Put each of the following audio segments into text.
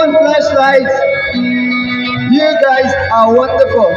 on flashlights. You guys are wonderful.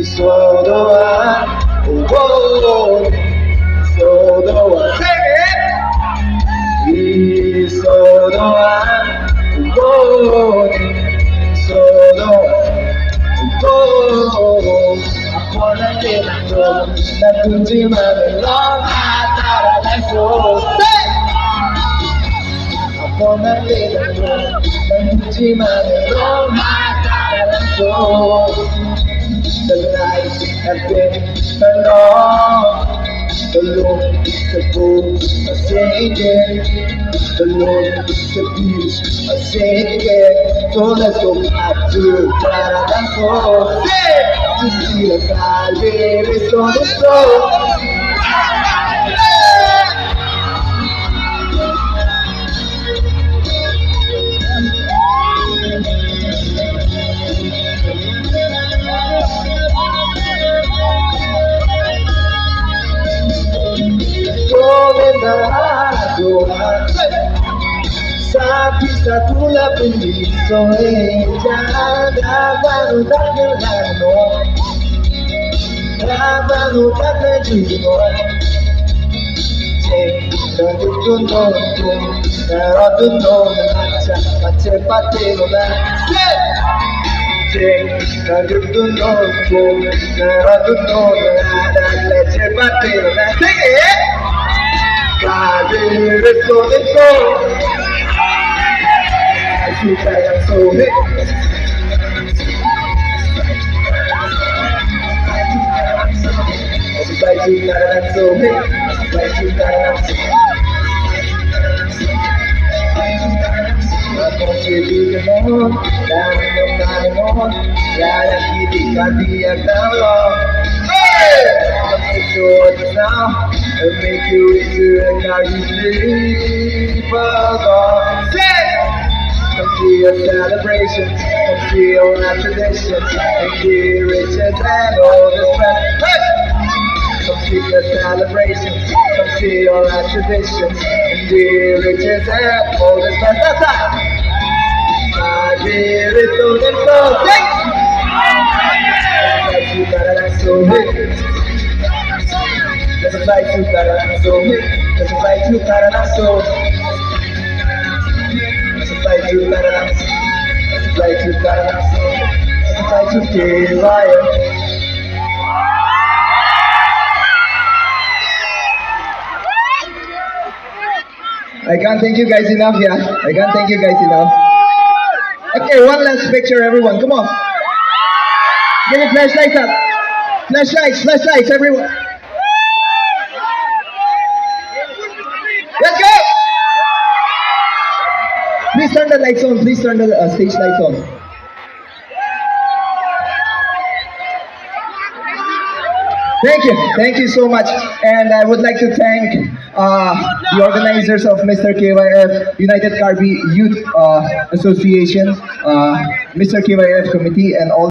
Sodoa, oh, Sodoa, sing it. Sodoa, oh, Sodoa, oh, ako na dito, natunti manilong at Taralangso. Ako na dito, natunti manilong at Taralangso. The lights have been turned off. The Lord, the boat are sinking. The Lord, the peace are sinking. So let's go back to Taralangso. To see the God is on the soul. Sabi sa tulap bendiso Davano dagelano Davano dagelano Nagutuno Nagutuno Macepatelo na Nagutuno Nagutuno Macepatelo na Sige! God is so and so. I feel like I'm so hit. I feel like you got it, I'm so hit. I feel like you got it, I'm so hit. I'm gonna give you the moon. Now and make you into a car you sleep alone. Come see your celebrations, come see all our traditions, and the riches and all the strength. Come see your celebrations, come see all our traditions, and the riches and all the strength. That's right. My dear is so and so sick. Like you got it, I'm so hit. Just like you Taralangso, just like you Taralangso, just like you Taralangso, just like you Taralangso, just like you KYF. I can't thank you guys enough, yeah. I can't thank you guys enough. Okay, one last picture, everyone. Come on. Give me flashlights up. Flashlights, everyone. Let's go! Please turn the lights on. Please turn the stage lights on. Thank you so much. And I would like to thank the organizers of Mr. KYF United Carby Youth Association, Mr. KYF Committee, and all